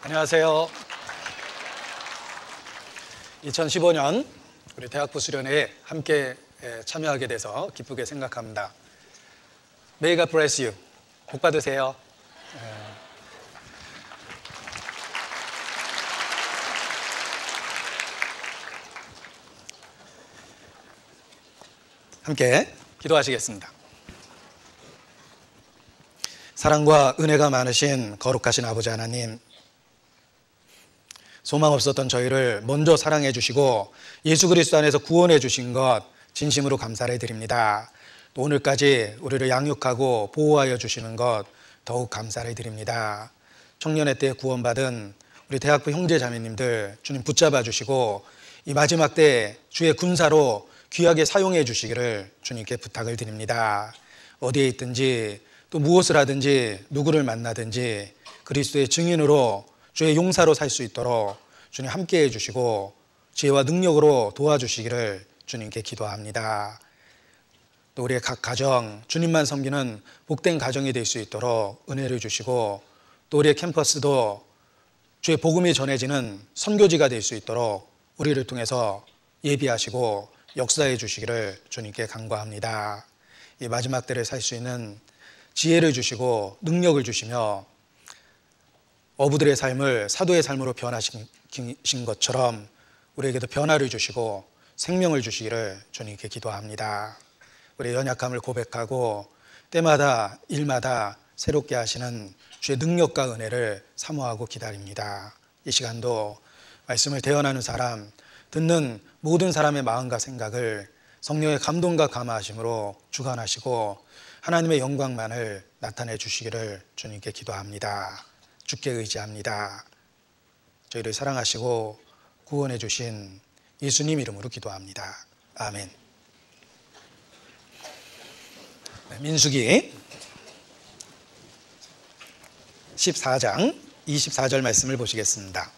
안녕하세요. 2015년 우리 대학부 수련회에 함께 참여하게 돼서 기쁘게 생각합니다. May God bless you. 복 받으세요. 함께 기도하시겠습니다. 사랑과 은혜가 많으신 거룩하신 아버지 하나님, 소망 없었던 저희를 먼저 사랑해 주시고 예수 그리스도 안에서 구원해 주신 것 진심으로 감사를 드립니다. 또 오늘까지 우리를 양육하고 보호하여 주시는 것 더욱 감사를 드립니다. 청년의 때에 구원받은 우리 대학부 형제 자매님들 주님 붙잡아 주시고 이 마지막 때 주의 군사로 귀하게 사용해 주시기를 주님께 부탁을 드립니다. 어디에 있든지 또 무엇을 하든지 누구를 만나든지 그리스도의 증인으로 주의 용사로 살 수 있도록 주님 함께해 주시고 지혜와 능력으로 도와주시기를 주님께 기도합니다. 또 우리의 각 가정 주님만 섬기는 복된 가정이 될 수 있도록 은혜를 주시고 또 우리의 캠퍼스도 주의 복음이 전해지는 선교지가 될 수 있도록 우리를 통해서 예비하시고 역사해 주시기를 주님께 간구합니다. 이 마지막 때를 살 수 있는 지혜를 주시고 능력을 주시며 어부들의 삶을 사도의 삶으로 변화시킨 것처럼 우리에게도 변화를 주시고 생명을 주시기를 주님께 기도합니다. 우리의 연약함을 고백하고 때마다 일마다 새롭게 하시는 주의 능력과 은혜를 사모하고 기다립니다. 이 시간도 말씀을 대언하는 사람, 듣는 모든 사람의 마음과 생각을 성령의 감동과 감화하심으로 주관하시고 하나님의 영광만을 나타내 주시기를 주님께 기도합니다. 주께 의지합니다. 저희를 사랑하시고 구원해 주신 예수님 이름으로 기도합니다. 아멘. 민수기 14장 24절 말씀을 보시겠습니다.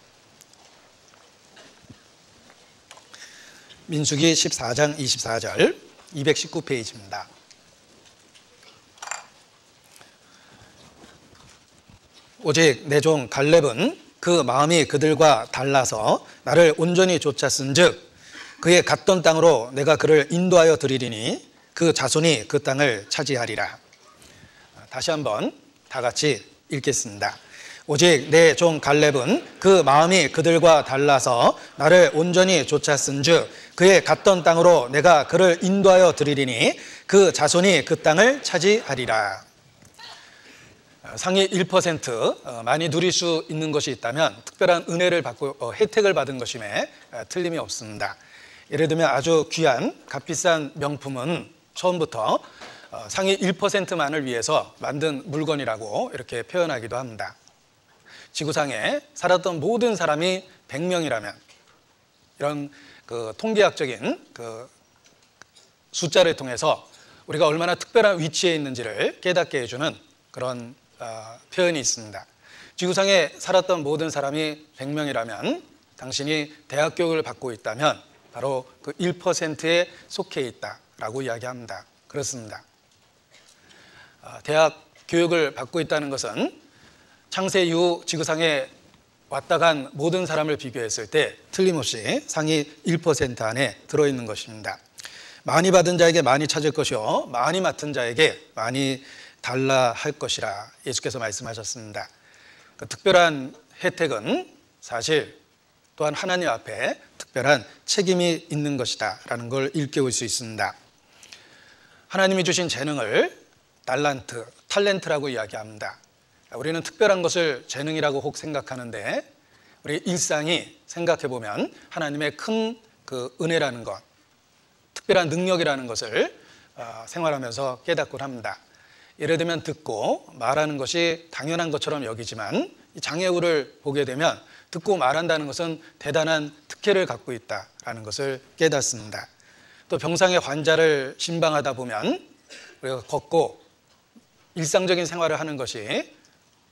민수기 14장 24절 219페이지입니다. 오직 내 종 갈렙은 그 마음이 그들과 달라서 나를 온전히 좇았은즉 그의 갔던 땅으로 내가 그를 인도하여 드리리니 그 자손이 그 땅을 차지하리라. 다시 한번 다 같이 읽겠습니다. 오직 내 종 갈렙은 그 마음이 그들과 달라서 나를 온전히 좇았은즉 그의 갔던 땅으로 내가 그를 인도하여 드리리니 그 자손이 그 땅을 차지하리라. 상위 1% 많이 누릴 수 있는 것이 있다면 특별한 은혜를 받고 혜택을 받은 것임에 틀림이 없습니다. 예를 들면 아주 귀한 값비싼 명품은 처음부터 상위 1%만을 위해서 만든 물건이라고 이렇게 표현하기도 합니다. 지구상에 살았던 모든 사람이 100명이라면 이런 통계학적인 숫자를 통해서 우리가 얼마나 특별한 위치에 있는지를 깨닫게 해주는 그런 표현이 있습니다. 지구상에 살았던 모든 사람이 100명이라면 당신이 대학 교육을 받고 있다면 바로 그 1%에 속해 있다라고 이야기합니다. 그렇습니다. 대학 교육을 받고 있다는 것은 창세 이후 지구상에 왔다 간 모든 사람을 비교했을 때 틀림없이 상위 1% 안에 들어있는 것입니다. 많이 받은 자에게 많이 찾을 것이요 많이 맡은 자에게 많이 달라 할 것이라 예수께서 말씀하셨습니다. 그 특별한 혜택은 사실 또한 하나님 앞에 특별한 책임이 있는 것이다 라는 걸 일깨울 수 있습니다. 하나님이 주신 재능을 탤런트라고 이야기합니다. 우리는 특별한 것을 재능이라고 혹 생각하는데 우리 일상이 생각해보면 하나님의 큰 은혜라는 것, 특별한 능력이라는 것을 생활하면서 깨닫곤 합니다. 예를 들면 듣고 말하는 것이 당연한 것처럼 여기지만 장애우를 보게 되면 듣고 말한다는 것은 대단한 특혜를 갖고 있다는 것을 깨닫습니다. 또 병상의 환자를 신방하다 보면 우리가 걷고 일상적인 생활을 하는 것이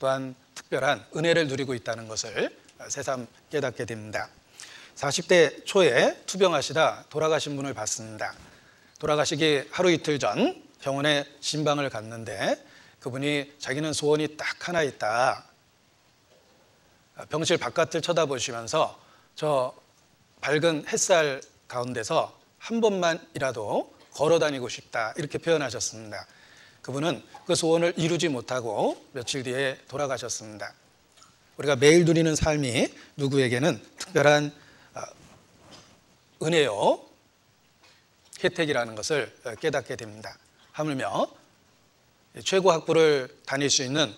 또한 특별한 은혜를 누리고 있다는 것을 새삼 깨닫게 됩니다. 40대 초에 투병하시다 돌아가신 분을 봤습니다. 돌아가시기 하루 이틀 전 병원에 신방을 갔는데 그분이 자기는 소원이 딱 하나 있다. 병실 바깥을 쳐다보시면서 저 밝은 햇살 가운데서 한 번만이라도 걸어 다니고 싶다, 이렇게 표현하셨습니다. 그분은 그 소원을 이루지 못하고 며칠 뒤에 돌아가셨습니다. 우리가 매일 누리는 삶이 누구에게는 특별한 은혜요, 혜택이라는 것을 깨닫게 됩니다. 하물며 최고 학부를 다닐 수 있는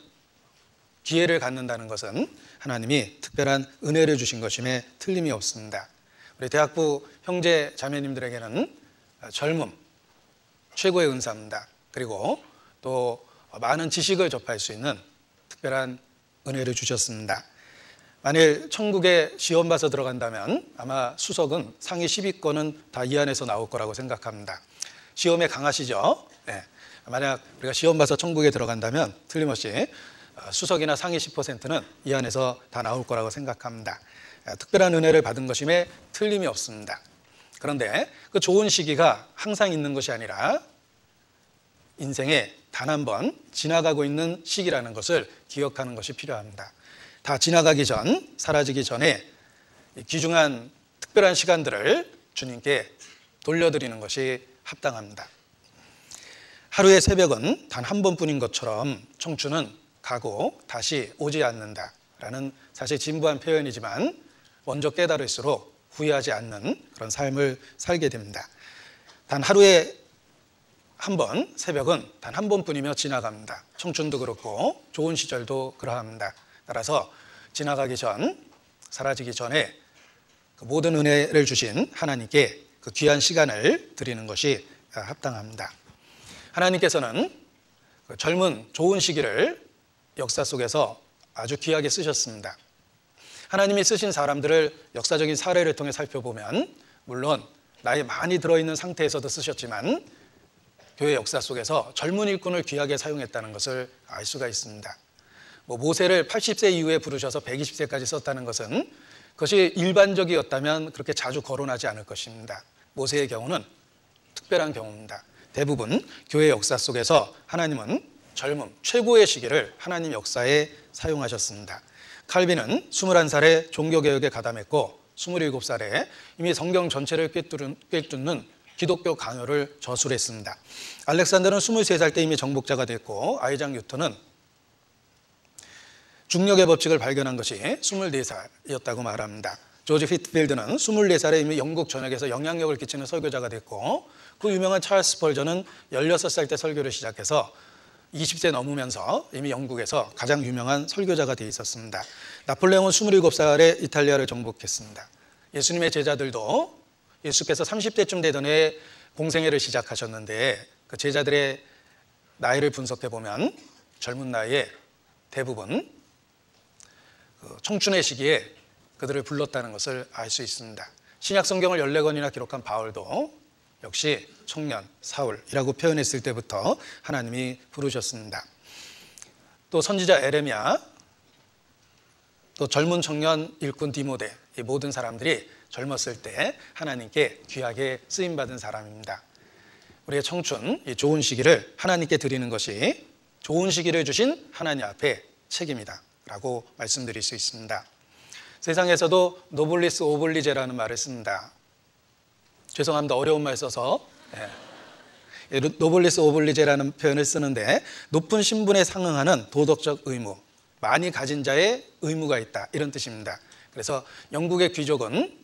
기회를 갖는다는 것은 하나님이 특별한 은혜를 주신 것임에 틀림이 없습니다. 우리 대학부 형제 자매님들에게는 젊음, 최고의 은사입니다. 그리고 또 많은 지식을 접할 수 있는 특별한 은혜를 주셨습니다. 만일 천국에 시험 봐서 들어간다면 아마 수석은 상위 10위권은 다 이 안에서 나올 거라고 생각합니다. 시험에 강하시죠? 네. 만약 우리가 시험 봐서 천국에 들어간다면 틀림없이 수석이나 상위 10%는 이 안에서 다 나올 거라고 생각합니다. 특별한 은혜를 받은 것임에 틀림이 없습니다. 그런데 그 좋은 시기가 항상 있는 것이 아니라 인생에 단 한 번 지나가고 있는 시기라는 것을 기억하는 것이 필요합니다. 다 지나가기 전, 사라지기 전에 귀중한 특별한 시간들을 주님께 돌려드리는 것이 합당합니다. 하루의 새벽은 단 한 번뿐인 것처럼 청춘은 가고 다시 오지 않는다라는 사실 진부한 표현이지만 먼저 깨달을수록 후회하지 않는 그런 삶을 살게 됩니다. 단 하루에 한 번, 새벽은 단 한 번뿐이며 지나갑니다. 청춘도 그렇고 좋은 시절도 그러합니다. 따라서 지나가기 전, 사라지기 전에 그 모든 은혜를 주신 하나님께 그 귀한 시간을 드리는 것이 합당합니다. 하나님께서는 그 젊은 좋은 시기를 역사 속에서 아주 귀하게 쓰셨습니다. 하나님이 쓰신 사람들을 역사적인 사례를 통해 살펴보면 물론 나이 많이 들어있는 상태에서도 쓰셨지만 교회 역사 속에서 젊은 일꾼을 귀하게 사용했다는 것을 알 수가 있습니다. 모세를 80세 이후에 부르셔서 120세까지 썼다는 것은 그것이 일반적이었다면 그렇게 자주 거론하지 않을 것입니다. 모세의 경우는 특별한 경우입니다. 대부분 교회 역사 속에서 하나님은 젊음, 최고의 시기를 하나님 역사에 사용하셨습니다. 칼빈은 21살에 종교개혁에 가담했고 27살에 이미 성경 전체를 꿰뚫는 기독교 강요를 저술했습니다. 알렉산더는 23살 때 이미 정복자가 됐고 아이작 뉴턴은 중력의 법칙을 발견한 것이 24살이었다고 말합니다. 조지 피트필드는 24살에 이미 영국 전역에서 영향력을 끼치는 설교자가 됐고 그 유명한 찰스 스펄전은 16살 때 설교를 시작해서 20세 넘으면서 이미 영국에서 가장 유명한 설교자가 되어 있었습니다. 나폴레옹은 27살에 이탈리아를 정복했습니다. 예수님의 제자들도 예수께서 30대쯤 되던 해에 공생애를 시작하셨는데 그 제자들의 나이를 분석해 보면 젊은 나이에 대부분 청춘의 시기에 그들을 불렀다는 것을 알 수 있습니다. 신약 성경을 14권이나 기록한 바울도 역시 청년, 사울이라고 표현했을 때부터 하나님이 부르셨습니다. 또 선지자 에레미야, 또 젊은 청년 일꾼 디모데, 이 모든 사람들이 젊었을 때 하나님께 귀하게 쓰임받은 사람입니다. 우리의 청춘, 이 좋은 시기를 하나님께 드리는 것이 좋은 시기를 주신 하나님 앞에 책임이다 라고 말씀드릴 수 있습니다. 세상에서도 노블리스 오블리제라는 말을 씁니다. 죄송합니다. 어려운 말 써서. 노블리스 오블리제라는 표현을 쓰는데 높은 신분에 상응하는 도덕적 의무, 많이 가진 자의 의무가 있다, 이런 뜻입니다. 그래서 영국의 귀족은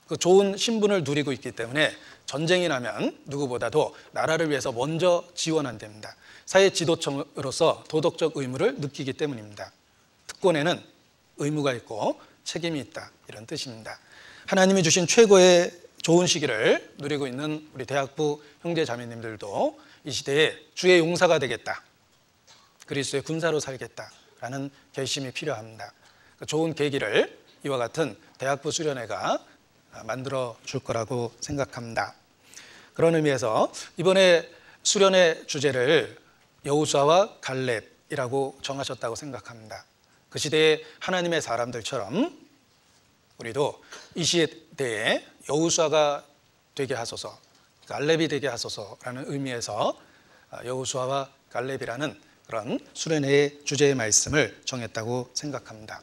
그 좋은 신분을 누리고 있기 때문에 전쟁이 나면 누구보다도 나라를 위해서 먼저 지원한답니다. 사회 지도층으로서 도덕적 의무를 느끼기 때문입니다. 특권에는 의무가 있고 책임이 있다, 이런 뜻입니다. 하나님이 주신 최고의 좋은 시기를 누리고 있는 우리 대학부 형제 자매님들도 이 시대에 주의 용사가 되겠다, 그리스도의 군사로 살겠다라는 결심이 필요합니다. 그 좋은 계기를 이와 같은 대학부 수련회가 만들어 줄 거라고 생각합니다. 그런 의미에서 이번에 수련회 주제를 여호수아와 갈렙이라고 정하셨다고 생각합니다. 그 시대의 하나님의 사람들처럼 우리도 이 시대에 여호수아가 되게 하소서, 갈렙이 되게 하소서라는 의미에서 여호수아와 갈렙이라는 그런 수련회의 주제의 말씀을 정했다고 생각합니다.